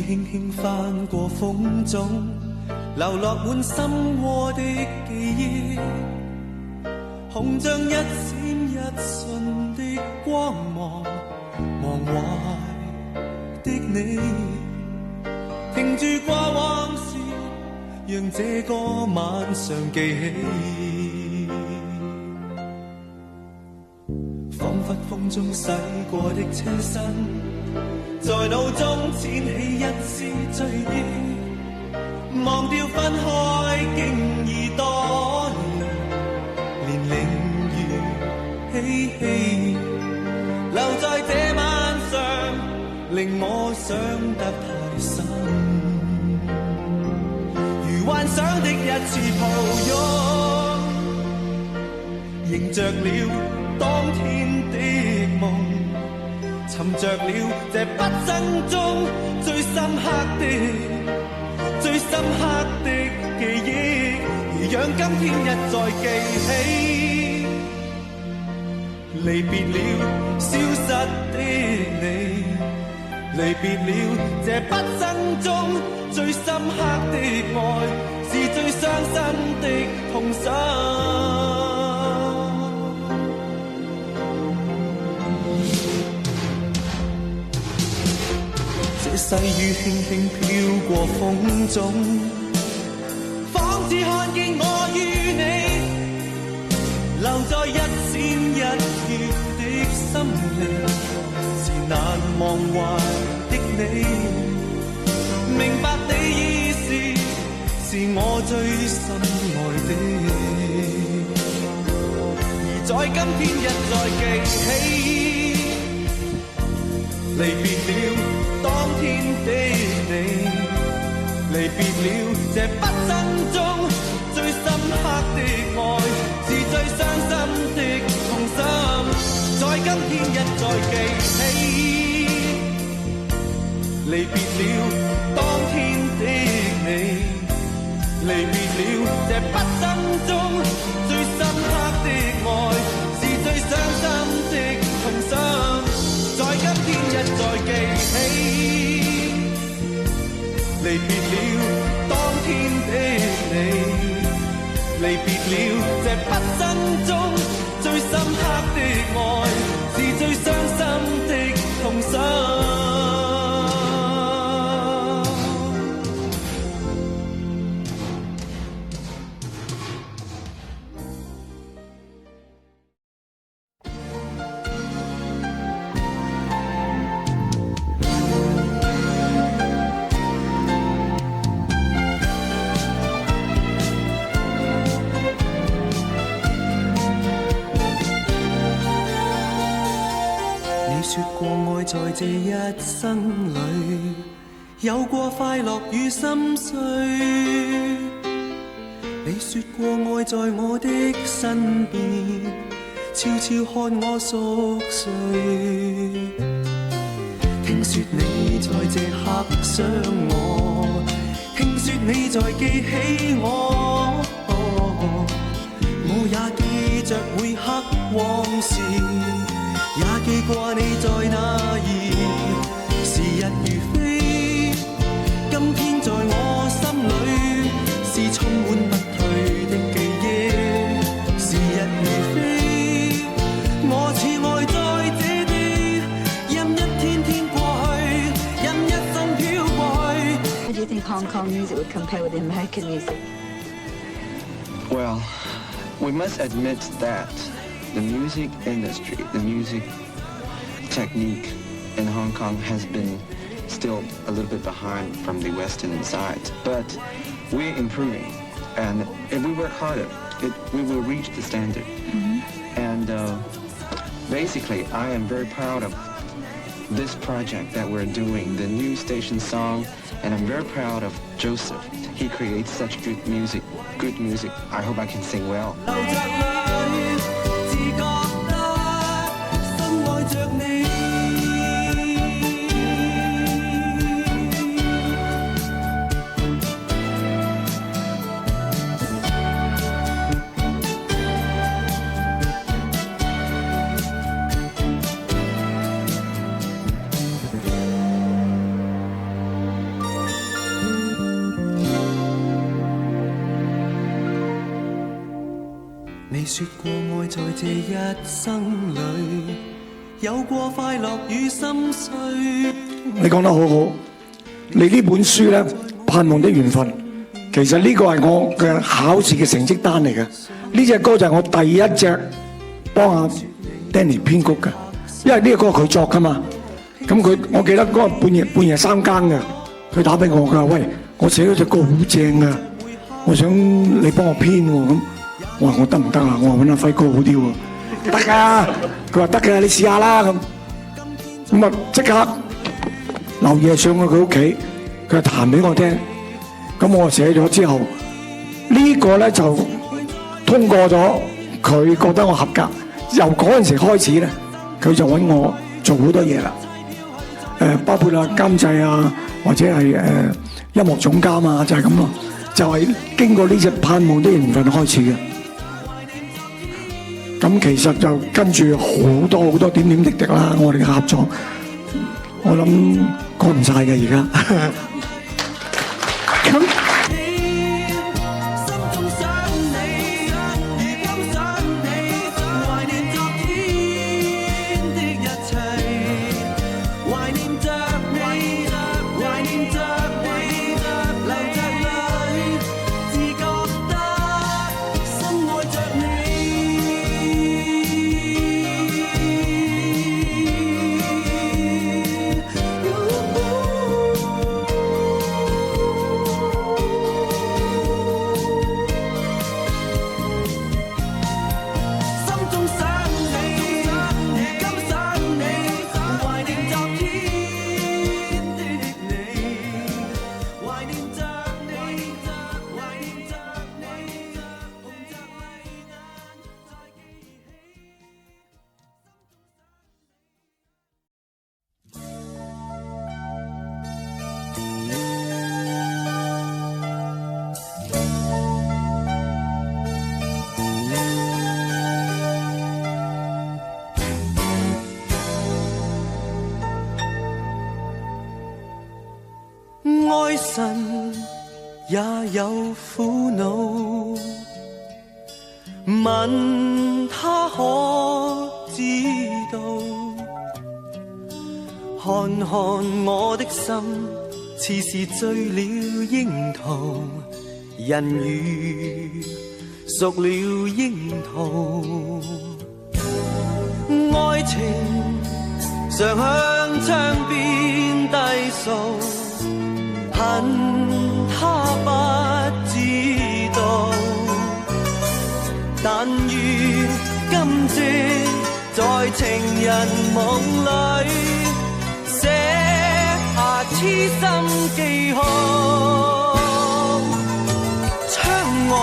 輕輕翻過風中，流落滿心窩的記憶，紅像一閃一瞬的光芒，忘懷的你，停住過往事，讓這個晚上記起，彷彿風中洗過的車身，在腦中濺起一絲追憶，忘掉分開經已多年，年齡如嬉戲，留在這晚上，令我想得太深，如幻想的一次抱擁，迎着了當天的夢，尋着了這畢生中最深刻的記憶，而讓今天一再記起，離別了消失的你，離別了這畢生中最深刻的愛，是最傷心的痛心。細雨輕輕飄過風中，仿似看見我與你，留在一閃一瞥的心靈，是難忘懷的你，明白你意思，是我最深愛的，而在今天一再記起，離別了當天的你，離別了這畢生中最深刻的愛，是最傷心的痛心，在今天一再記起，離別了當天的你，離別了這畢生中最深刻的愛，是最傷心的痛心，在今天一再記起，離別了當天的你，離別了這畢生中最深刻的愛，是最傷心的痛心。在這一生裏，有過快樂與心碎。你說過愛在我的身邊，悄悄看我熟睡。聽說你在這刻想我，聽說你在記起我，我也記着每刻往事，也記掛你在哪兒，時日如飛，今天在我心裏是充滿不退的記憶。時日如飛，我似愛在這地，任一天天過去，任一生飄過去。How do you think Hong Kong music would compare with American music? Well, we must admit that the music industry, the music technique in Hong Kong has been still a little bit behind from the Western side, but we're improving, and if we work harder, we will reach the standard. And basically, I am very proud of this project that we're doing, the new station song, and I'm very proud of Joseph. He creates such good music. I hope I can sing well. 你說過愛在這一生裏，有過快樂與心碎。你講得好好，你呢本書咧，盼望的緣分，其實呢個係我嘅考試嘅成績單嚟嘅。呢隻歌就係我第一隻幫阿 Danny 編曲嘅，因為呢個歌係佢作噶嘛。咁我記得嗰日半夜3更嘅，佢打俾我，佢話：喂，我寫咗隻歌好正啊，我想你幫我編喎。咁我話我得唔得啊？我話揾阿輝哥好啲喎。得㗎，佢話得㗎，你試下啦咁。咁啊即刻留夜上去佢屋企，佢彈俾我聽。咁我寫咗之後，呢個咧就通過咗，佢覺得我合格。由嗰陣時開始咧，佢就揾我做好多嘢啦。包括監製啊，或者係音樂總監啊，就係咁咯。就係經過呢隻盼望的緣分開始嘅。咁其實就跟住好多好多點點滴滴啦，我哋嘅合作，我諗講唔晒嘅而家。咁愛神也有苦惱，問他可知道？看看我的心，似是醉了櫻桃，人如熟了櫻桃。愛情常向窗邊低訴，恨他不知道，但願今夕在情人夢裏寫下痴心記號。窗外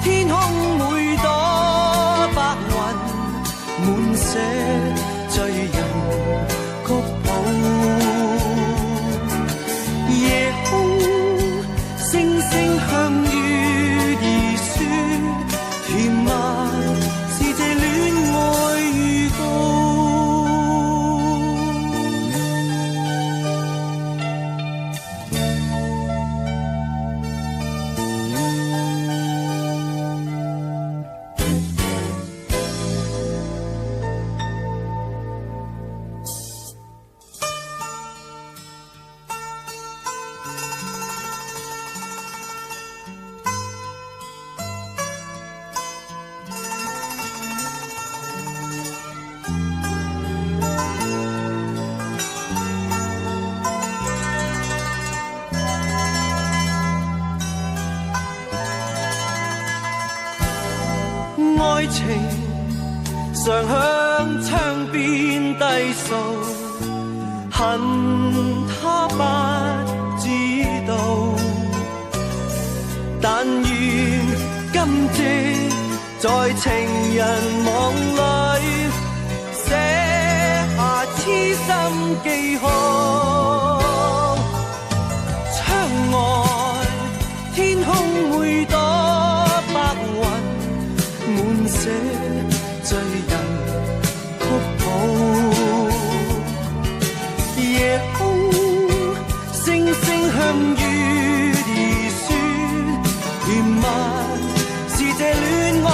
天空每朵白雲，滿寫醉人曲譜。夜空星星向月兒說，甜蜜是這戀愛預告。愛情常向窗邊低訴，恨他不知道，但願今夕在情人夢裏寫下痴心記號。窗外天空每朵白雲，滿寫醉人曲譜。夜空星星向月兒說，甜蜜是這戀愛